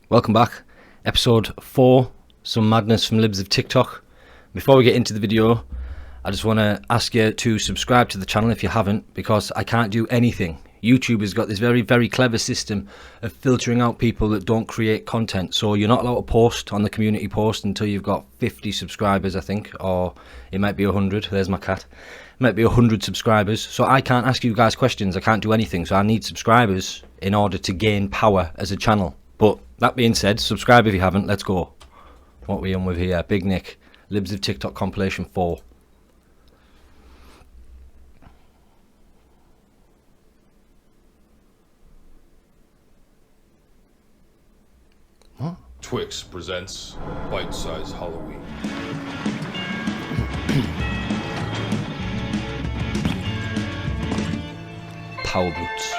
Welcome back. Episode 4, some madness from libs of TikTok. Before we get into the video, I just want to ask you to subscribe to the channel if you haven't, because I can't do anything. YouTube has got this very clever system of filtering out people that don't create content. So you're not allowed to post on the community post until you've got 50 subscribers, I think, or it might be 100. There's my cat. It might be 100 subscribers. So I can't ask you guys questions. I can't do anything. So I need subscribers in order to gain power as a channel. But that being said, subscribe if you haven't. Let's go. What are we on with here? Big Nick, Libs of TikTok compilation 4. What? Twix presents Bite-Size Halloween. Power boots.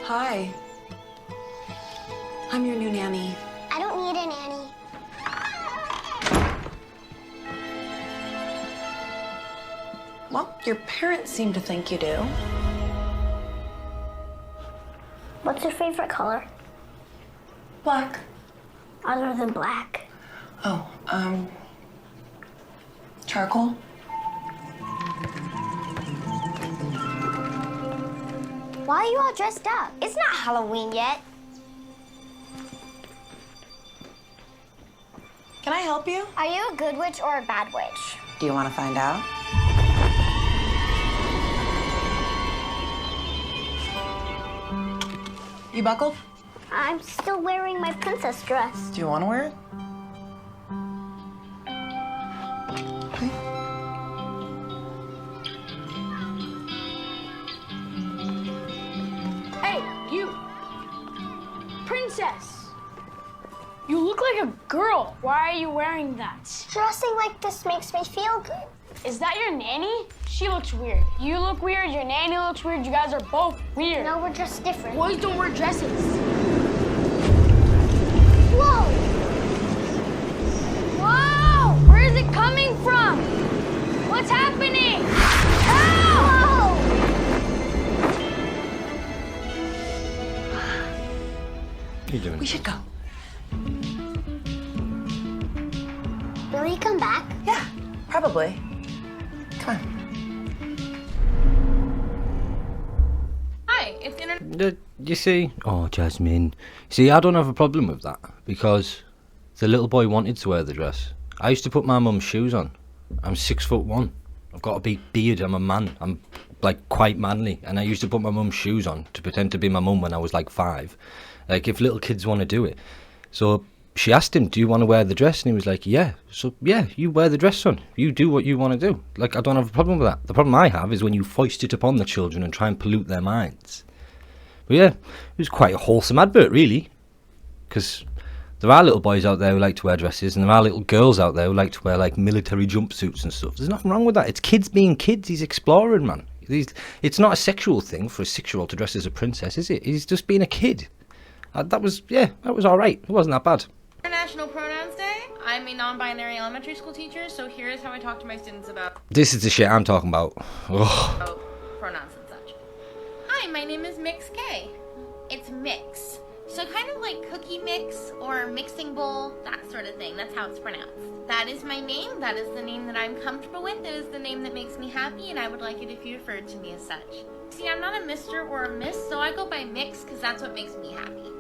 Hi. I'm your new nanny. I don't need a nanny. Well, your parents seem to think you do. What's your favorite color? Black. Other than black. Oh, charcoal? Why are you all dressed up? It's not Halloween yet. Can I help you? Are you a good witch or a bad witch? Do you want to find out? You buckled? I'm still wearing my princess dress. Do you want to wear it? Okay. Hey, you! Princess! You look like a girl. Why are you wearing that? Dressing like this makes me feel good. Is that your nanny? She looks weird. You look weird, your nanny looks weird, you guys are both weird. No, we're just different. Boys don't wear dresses. Whoa! Whoa! Where is it coming from? What's happening? Help! What are you doing? We should go. Will you come back? Yeah, probably. Come on. Hi, it's internet. You see? Oh, Jasmine. See, I don't have a problem with that, because the little boy wanted to wear the dress. I used to put my mum's shoes on. I'm 6'1". I've got a big beard. I'm a man. I'm like quite manly, and I used to put my mum's shoes on to pretend to be my mum when I was like 5. Like, if little kids want to do it. So she asked him, do you want to wear the dress? And he was like, yeah. So yeah, you wear the dress, son. You do what you want to do. Like, I don't have a problem with that. The problem I have is when you foist it upon the children and try and pollute their minds. But yeah, it was quite a wholesome advert, really. Because there are little boys out there who like to wear dresses, and there are little girls out there who like to wear like military jumpsuits and stuff. There's nothing wrong with that. It's kids being kids. He's exploring, man. It's not a sexual thing for a 6-year-old to dress as a princess, is it? He's just being a kid. That was all right. It wasn't that bad. International Pronouns Day. I'm a non-binary elementary school teacher, so here's how I talk to my students about This is the shit I'm talking about. Ugh. pronouns and such. Hi, my name is Mix K. It's mix. So kind of like cookie mix or mixing bowl, that sort of thing. That's how it's pronounced. That is my name. That is the name that I'm comfortable with. That is the name that makes me happy, and I would like it if you referred to me as such. See, I'm not a Mr. or a Miss, so I go by Mix because that's what makes me happy.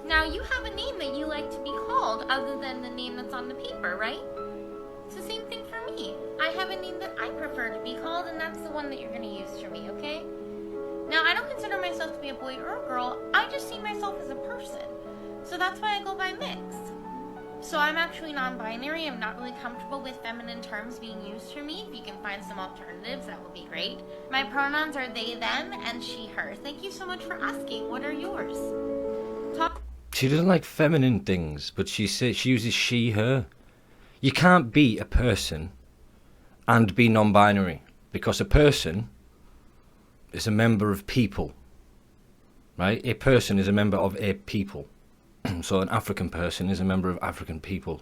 Now, you have a name that you like to be called other than the name that's on the paper, right? It's the same thing for me. I have a name that I prefer to be called, and that's the one that you're going to use for me, okay? Now, I don't consider myself to be a boy or a girl. I just see myself as a person. So that's why I go by Mix. So I'm actually non-binary. I'm not really comfortable with feminine terms being used for me. If you can find some alternatives, that would be great. My pronouns are they, them, and she, her. Thank you so much for asking. What are yours? She doesn't like feminine things, but she uses she, her. You can't be a person and be non-binary, because a person is a member of people, right? A person is a member of a people. So an African person is a member of African people,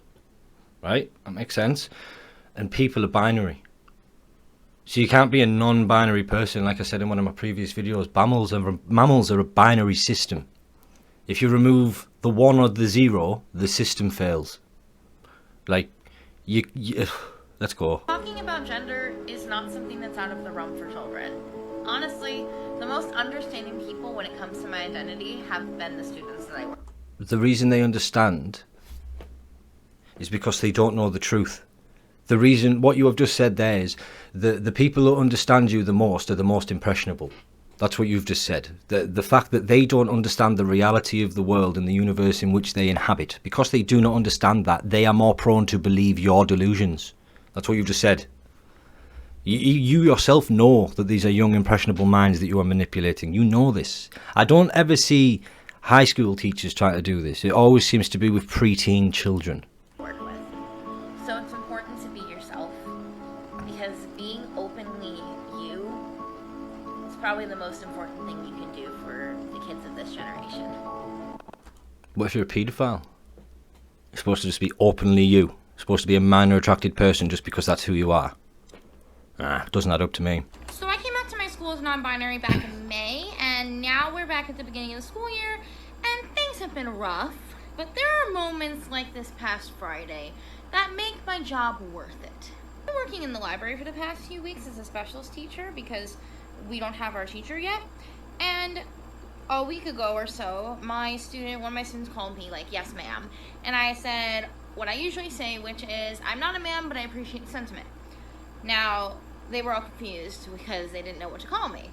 right? That makes sense. And people are binary. So you can't be a non-binary person. Like I said in one of my previous videos, mammals are a binary system. If you remove the 1 or the 0, the system fails. Like, let's go. Talking about gender is not something that's out of the realm for children. Honestly, the most understanding people when it comes to my identity have been the students that I work with. The reason they understand is because they don't know the truth. The reason, what you have just said there is, the people who understand you the most are the most impressionable. That's what you've just said. The fact that they don't understand the reality of the world and the universe in which they inhabit, because they do not understand that, they are more prone to believe your delusions. That's what you've just said. You yourself know that these are young, impressionable minds that you are manipulating. You know this. I don't ever see high school teachers trying to do this. It always seems to be with preteen children. Work with. So it's important to be yourself, because being openly you is probably the most important thing you can do for the kids of this generation. What if you're a paedophile? You're supposed to just be openly you. You're supposed to be a minor attracted person just because that's who you are. Doesn't add up to me. So I came out to my school as non-binary back in May, and now we're back at the beginning of the school year, and things have been rough. But there are moments like this past Friday that make my job worth it. I've been working in the library for the past few weeks as a specialist teacher because we don't have our teacher yet. And a week ago or so, one of my students called me like, "Yes, ma'am." And I said what I usually say, which is, "I'm not a ma'am, but I appreciate the sentiment." Now, they were all confused because they didn't know what to call me.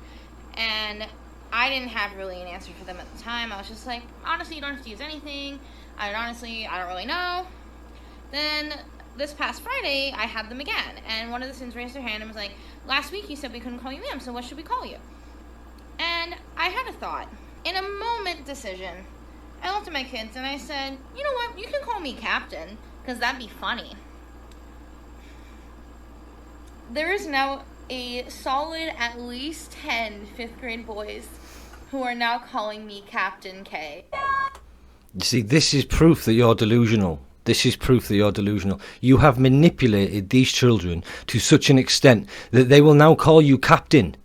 And I didn't have really an answer for them at the time. I was just like, honestly, you don't have to use anything. I don't really know. Then this past Friday, I had them again. And one of the students raised their hand and was like, "Last week you said we couldn't call you ma'am, so what should we call you?" And I had a thought. In a moment decision, I looked at my kids and I said, "You know what? You can call me Captain, because that'd be funny." There is now a solid at least 10 fifth grade boys who are now calling me Captain K. You see, this is proof that you're delusional. This is proof that you're delusional. You have manipulated these children to such an extent that they will now call you Captain.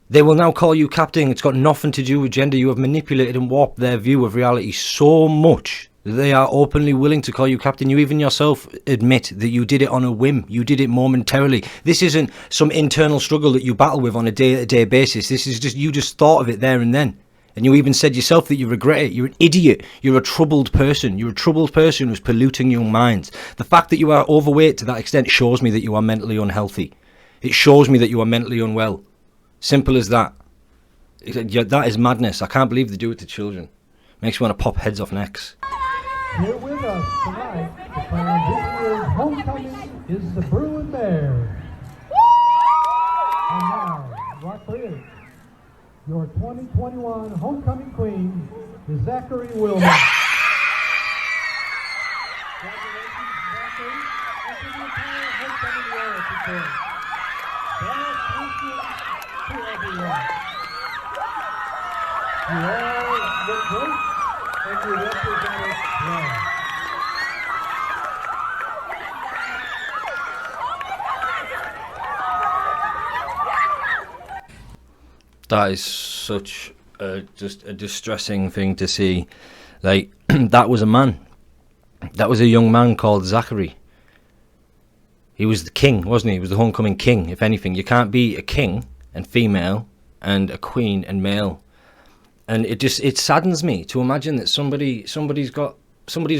They will now call you Captain. It's got nothing to do with gender. You have manipulated and warped their view of reality so much that they are openly willing to call you Captain. You even yourself admit that you did it on a whim. You did it momentarily. This isn't some internal struggle that you battle with on a day-to-day basis. This is just, you just thought of it there and then. And you even said yourself that you regret it. You're an idiot. You're a troubled person. You're a troubled person who's polluting young minds. The fact that you are overweight to that extent shows me that you are mentally unhealthy. It shows me that you are mentally unwell. Simple as that. That is madness. I can't believe they do it to children. Makes me want to pop heads off necks. Here with us tonight to crown this year's homecoming is the Bruin Bears. And now, Rock Bridge, your 2021 homecoming queen is Zachary Wilman. Congratulations, Zachary, and to the entire homecoming royalty team. Best wishes to everyone. You all look great, and you represent us well. That is such just a distressing thing to see. Like, that was a man. That was a young man called Zachary. He was the king, wasn't he? He was the homecoming king, if anything. You can't be a king and female and a queen and male. And it saddens me to imagine that somebody's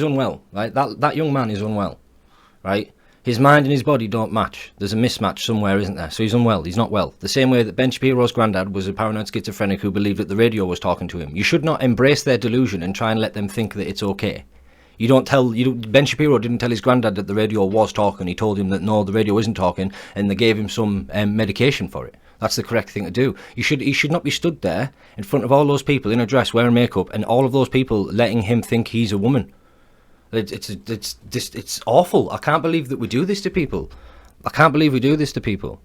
unwell, right? That young man is unwell, right? His mind and his body don't match. There's a mismatch somewhere, isn't there? So he's unwell. He's not well. The same way that Ben Shapiro's granddad was a paranoid schizophrenic who believed that the radio was talking to him. You should not embrace their delusion and try and let them think that it's okay. Ben Shapiro didn't tell his granddad that the radio was talking. He told him that no, the radio isn't talking, and they gave him some medication for it. That's the correct thing to do. He should not be stood there in front of all those people in a dress, wearing makeup, and all of those people letting him think he's a woman. It's awful. I can't believe that we do this to people. I can't believe we do this to people.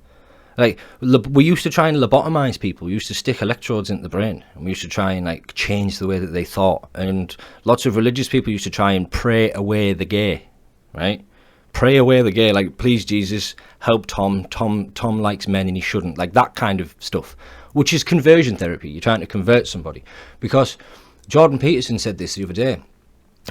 Like, we used to try and lobotomize people. We used to stick electrodes into the brain, and we used to try and like change the way that they thought. And lots of religious people used to try and pray away the gay, right? Pray away the gay, like, please Jesus, help Tom. Tom likes men and he shouldn't. Like that kind of stuff, which is conversion therapy. You're trying to convert somebody. Because Jordan Peterson said this the other day.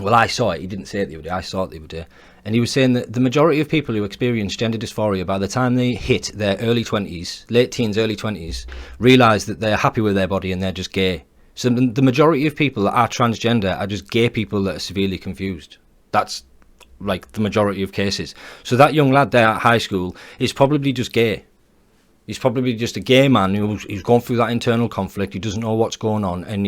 Well, I saw it. He didn't say it the other day. I saw it the other day. And he was saying that the majority of people who experience gender dysphoria, by the time they hit their early 20s, late teens, early 20s, realise that they're happy with their body and they're just gay. So the majority of people that are transgender are just gay people that are severely confused. That's like the majority of cases. So that young lad there at high school is probably just gay. He's probably just a gay man who's gone through that internal conflict. He doesn't know what's going on, and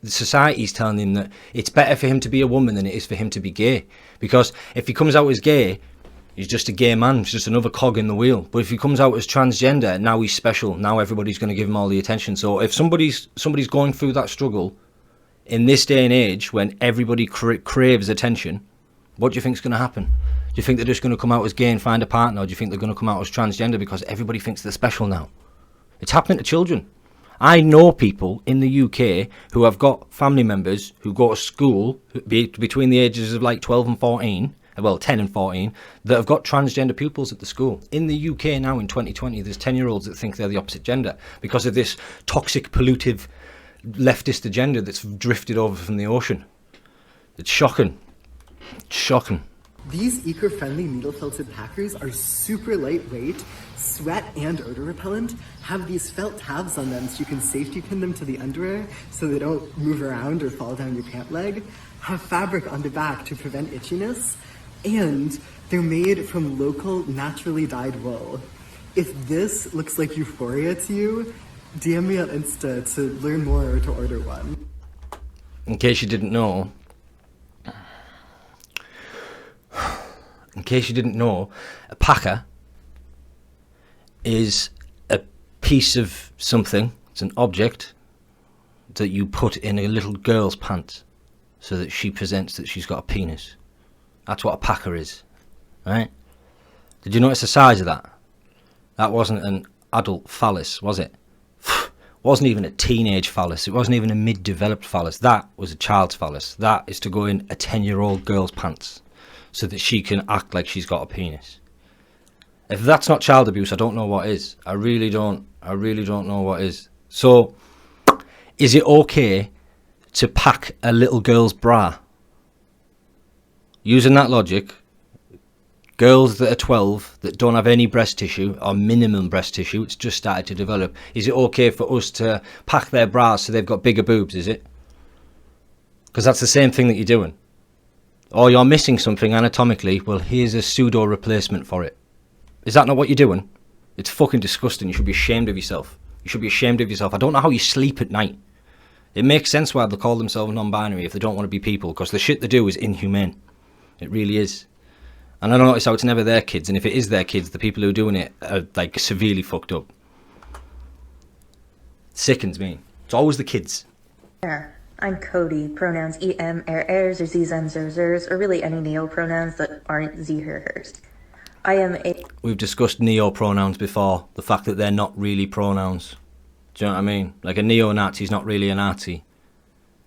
society's telling him that it's better for him to be a woman than it is for him to be gay. Because if he comes out as gay, he's just a gay man. He's just another cog in the wheel. But if he comes out as transgender, now he's special. Now everybody's going to give him all the attention. So if somebody's going through that struggle in this day and age, when everybody craves attention, what do you think is going to happen? Do you think they're just going to come out as gay and find a partner, or do you think they're going to come out as transgender because everybody thinks they're special now? It's happening to children. I know people in the UK who have got family members who go to school between the ages of like 12 and 14, well, 10 and 14, that have got transgender pupils at the school. In the UK now in 2020, there's 10-year-olds that think they're the opposite gender because of this toxic, pollutive leftist agenda that's drifted over from the ocean. It's shocking. It's shocking. These eco-friendly needle-felted packers are super lightweight, sweat and odor repellent, have these felt tabs on them so you can safety pin them to the underwear so they don't move around or fall down your pant leg, have fabric on the back to prevent itchiness, and they're made from local, naturally dyed wool. If this looks like euphoria to you, DM me on Insta to learn more or to order one. In case you didn't know, a packer is a piece of something, it's an object that you put in a little girl's pants so that she presents that she's got a penis. That's what a packer is, right? Did you notice the size of that? That wasn't an adult phallus, was it? Wasn't even a teenage phallus. It wasn't even a mid-developed phallus. That was a child's phallus. That is to go in a 10-year-old girl's pants so that she can act like she's got a penis. If that's not child abuse, I don't know what is. I really don't know what is. So, is it okay to pack a little girl's bra? Using that logic, girls that are 12 that don't have any breast tissue or minimum breast tissue, it's just started to develop, is it okay for us to pack their bras so they've got bigger boobs, is it? Because that's the same thing that you're doing. Or you're missing something anatomically, well, here's a pseudo replacement for it. Is that not what you're doing? It's fucking disgusting. You should be ashamed of yourself. You should be ashamed of yourself. I don't know how you sleep at night. It makes sense why they call themselves non-binary if they don't want to be people, because the shit they do is inhumane. It really is. And I don't notice how it's never their kids, and if it is their kids, the people who are doing it are like severely fucked up. Sickens me. It's always the kids. I'm Cody, pronouns em, ers, or z, zems, or zers, or really any neo-pronouns that aren't z, her, hers. I am a... We've discussed neo-pronouns before, the fact that they're not really pronouns. Do you know what I mean? Like a neo-Nazi's not really a Nazi.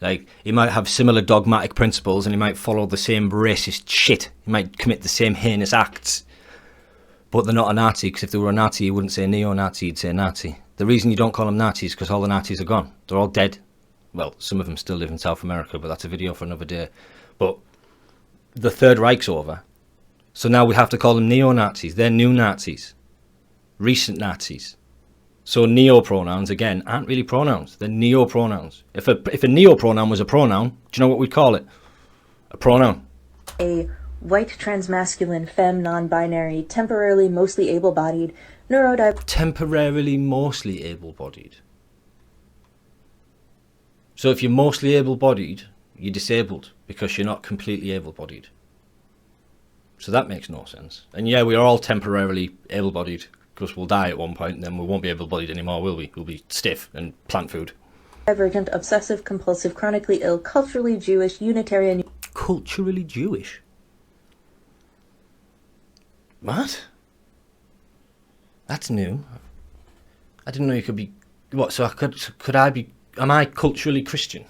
Like, he might have similar dogmatic principles and he might follow the same racist shit. He might commit the same heinous acts. But they're not a Nazi, because if they were a Nazi, he wouldn't say neo-Nazi, he'd say Nazi. The reason you don't call them Nazis is because all the Nazis are gone. They're all dead. Well, some of them still live in South America, but that's a video for another day. But the Third Reich's over. So now we have to call them neo-Nazis. They're new Nazis. Recent Nazis. So neo-pronouns, again, aren't really pronouns. They're neo-pronouns. If a neo-pronoun was a pronoun, do you know what we'd call it? A pronoun. A white transmasculine femme non-binary, temporarily mostly able-bodied, neurodivergent... Temporarily mostly able-bodied. So if you're mostly able-bodied, you're disabled because you're not completely able-bodied. So that makes no sense. And yeah, we are all temporarily able-bodied because we'll die at one point and then we won't be able-bodied anymore, will we? We'll be stiff and plant food. Divergent, obsessive, compulsive, chronically ill, culturally Jewish, Unitarian... Culturally Jewish? What? That's new. I didn't know you could be... What, so could I be... Am I culturally Christian?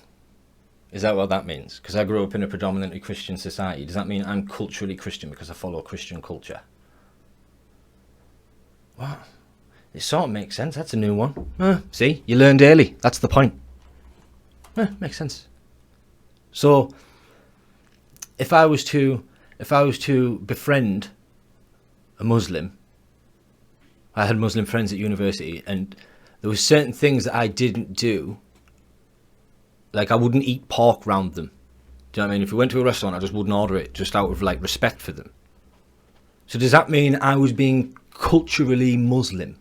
Is that what that means? Because I grew up in a predominantly Christian society. Does that mean I'm culturally Christian because I follow Christian culture? What? It sort of makes sense. That's a new one. See, you learned early. That's the point. Makes sense. So, if I was to befriend a Muslim, I had Muslim friends at university, and there were certain things that I didn't do. Like, I wouldn't eat pork round them. Do you know what I mean? If we went to a restaurant, I just wouldn't order it, just out of, like, respect for them. So does that mean I was being culturally Muslim?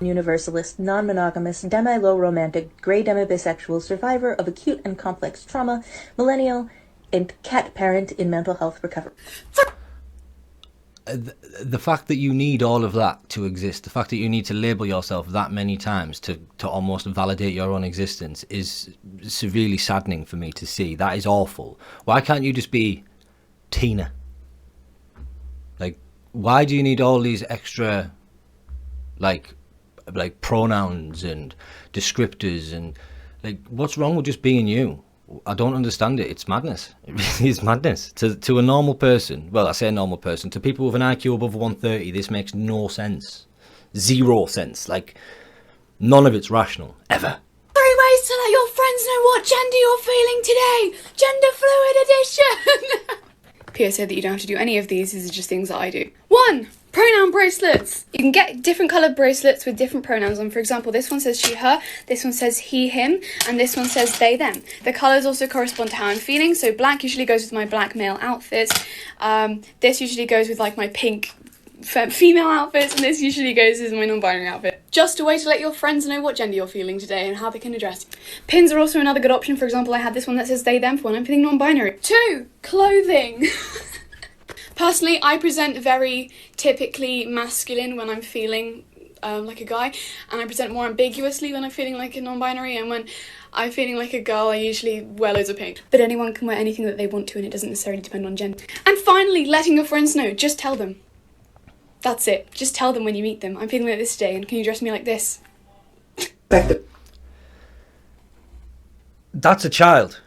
Universalist, non-monogamous, demi-low romantic, grey demi-bisexual, survivor of acute and complex trauma, millennial, and cat parent in mental health recovery. The fact that you need all of that to exist, the fact that you need to label yourself that many times to almost validate your own existence is severely saddening for me to see. That is awful. Why can't you just be Tina? Like, why do you need all these extra, like pronouns and descriptors, and like, what's wrong with just being you? I don't understand it. It's madness. It really is madness. To a normal person, well, I say a normal person, to people with an IQ above 130, this makes no sense. Zero sense. Like, none of it's rational, ever. 3 ways to let your friends know what gender you're feeling today. Gender fluid edition. PSA that you don't have to do any of these. These are just things that I do. 1. Pronoun bracelets. You can get different coloured bracelets with different pronouns on. For example, this one says she, her, this one says he, him, and this one says they, them. The colours also correspond to how I'm feeling. So black usually goes with my black male outfits. This usually goes with like my pink female outfits, and this usually goes as my non-binary outfit. Just a way to let your friends know what gender you're feeling today and how they can address you. Pins are also another good option. For example, I had this one that says they, them for when I'm feeling non-binary. 2. Clothing. Personally, I present very typically masculine when I'm feeling like a guy, and I present more ambiguously when I'm feeling like a non-binary, and when I'm feeling like a girl, I usually wear loads of pink. But anyone can wear anything that they want to, and it doesn't necessarily depend on gender. And finally, letting your friends know. Just tell them. That's it. Just tell them when you meet them. I'm feeling like this today, and can you dress me like this? That's a child.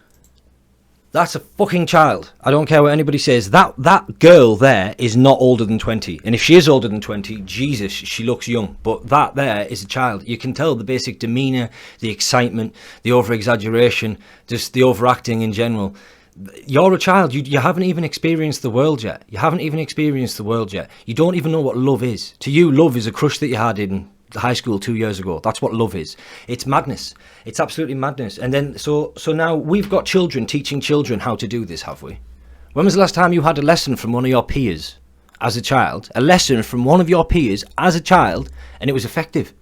That's a fucking child. I don't care what anybody says. That girl there is not older than 20. And if she is older than 20, Jesus, she looks young. But that there is a child. You can tell the basic demeanour, the excitement, the over-exaggeration, just the overacting in general. You're a child. You haven't even experienced the world yet. You haven't even experienced the world yet. You don't even know what love is. To you, love is a crush that you had in high school 2 years ago. That's what love is. It's madness. It's absolutely madness. And then so now we've got children teaching children how to do this, have we? When was the last time you had a lesson from one of your peers as a child? A lesson from one of your peers as a child, and it was effective?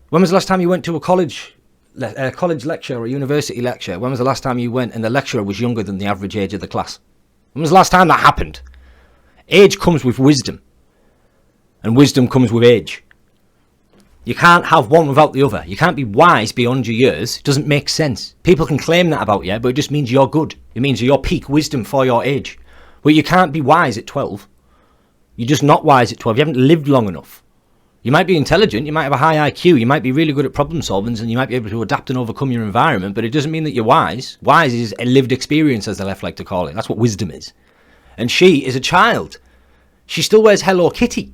When was the last time you went to a college lecture or a university lecture? When was the last time you went and the lecturer was younger than the average age of the class? When was the last time that happened? Age comes with wisdom, and wisdom comes with age. You can't have one without the other. You can't be wise beyond your years. It doesn't make sense. People can claim that about you, but it just means you're good. It means you're peak wisdom for your age. But you can't be wise at 12. You're just not wise at 12. You haven't lived long enough. You might be intelligent, you might have a high IQ, you might be really good at problem solving, and you might be able to adapt and overcome your environment, but it doesn't mean that you're wise. Wise is a lived experience, as the left like to call it. That's what wisdom is. And she is a child. She still wears Hello Kitty.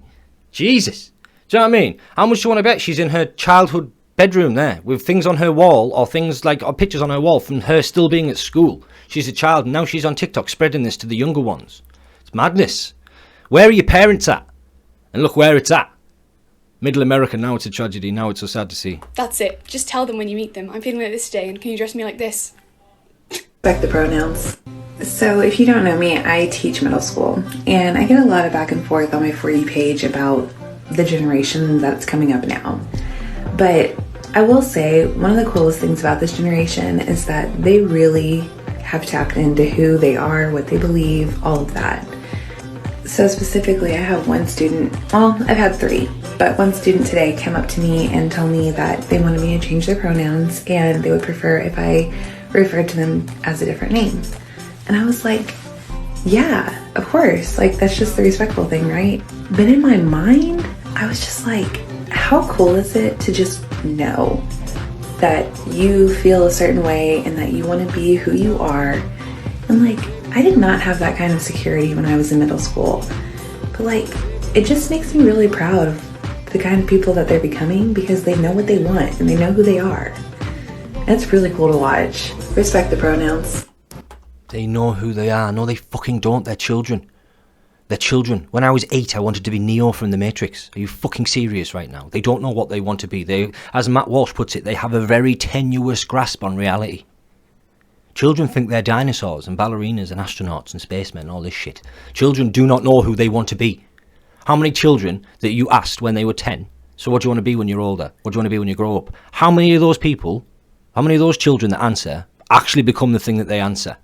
Jesus. Do you know what I mean? How much do you want to bet she's in her childhood bedroom there with things on her wall, or things like, or pictures on her wall from her still being at school? She's a child, and now she's on TikTok spreading this to the younger ones. It's madness. Where are your parents at? And look where it's at. Middle America, now it's a tragedy. Now it's so sad to see. That's it. Just tell them when you meet them. I'm feeling like this today, and can you dress me like this? Back the pronouns. So if you don't know me, I teach middle school, and I get a lot of back and forth on my For You page about the generation that's coming up now. But I will say one of the coolest things about this generation is that they really have tapped into who they are, what they believe, all of that. So specifically, I have one student, well, I've had 3, but one student today came up to me and told me that they wanted me to change their pronouns and they would prefer if I referred to them as a different name. And I was like, yeah, of course, like that's just the respectful thing, right? But in my mind, I was just like, how cool is it to just know? that you feel a certain way and that you want to be who you are. And like, I did not have that kind of security when I was in middle school. But like, it just makes me really proud of the kind of people that they're becoming because they know what they want and they know who they are. That's really cool to watch. Respect the pronouns. They know who they are. No, they fucking don't. They're children. They're children. When I was 8, I wanted to be Neo from The Matrix. Are you fucking serious right now? They don't know what they want to be. They, as Matt Walsh puts it, they have a very tenuous grasp on reality. Children think they're dinosaurs and ballerinas and astronauts and spacemen and all this shit. Children do not know who they want to be. How many children that you asked when they were 10, so what do you want to be when you're older? What do you want to be when you grow up? How many of those people, how many of those children that answer actually become the thing that they answer?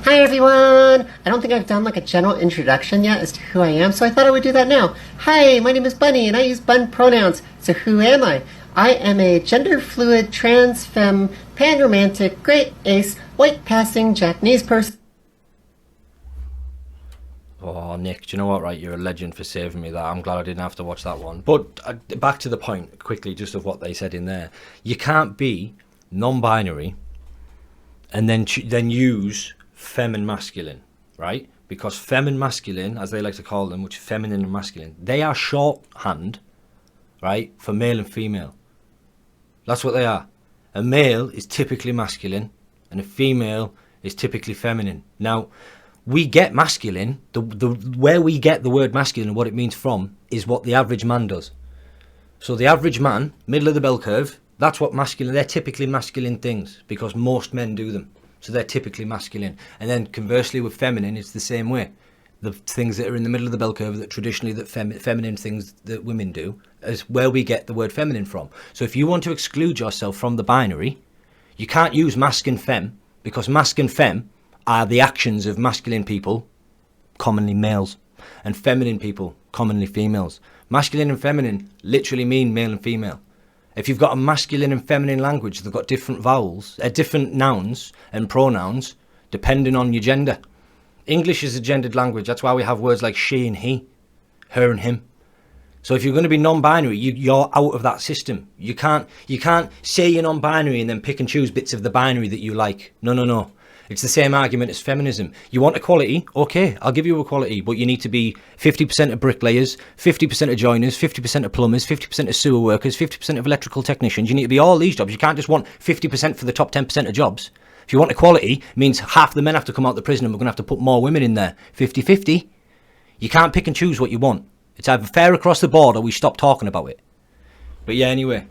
Hi everyone! I don't think I've done like a general introduction yet as to who I am, so I thought I would do that now. Hi, my name is Bunny and I use bun pronouns. So who am I? I am a gender fluid, trans, femme, pan-romantic, great ace, white passing Japanese person. Oh, Nick, do you know what, right? You're a legend for saving me that. I'm glad I didn't have to watch that one. But back to the point, quickly, just of what they said in there. You can't be non-binary and then use femme and masculine, right? Because femme and masculine, as they like to call them, which is feminine and masculine, they are shorthand, right, for male and female. That's what they are. A male is typically masculine and a female is typically feminine. Now, we get masculine, where we get the word masculine and what it means from is what the average man does. So the average man, middle of the bell curve, that's what masculine, they're typically masculine things because most men do them. So they're typically masculine. And then conversely with feminine, it's the same way. The things that are in the middle of the bell curve that traditionally feminine things that women do is where we get the word feminine from. So if you want to exclude yourself from the binary, you can't use masc and femme because masc and femme are the actions of masculine people, commonly males, and feminine people, commonly females. Masculine and feminine literally mean male and female. If you've got a masculine and feminine language, they've got different vowels, different nouns and pronouns, depending on your gender. English is a gendered language. That's why we have words like she and he, her and him. So if you're going to be non-binary, you're out of that system. You can't say you're non-binary and then pick and choose bits of the binary that you like. No. It's the same argument as feminism. You want equality? Okay, I'll give you equality, but you need to be 50% of bricklayers, 50% of joiners, 50% of plumbers, 50% of sewer workers, 50% of electrical technicians. You need to be all these jobs. You can't just want 50% for the top 10% of jobs. If you want equality, it means half the men have to come out of the prison and we're going to have to put more women in there. 50-50. You can't pick and choose what you want. It's either fair across the board or we stop talking about it. But yeah, anyway.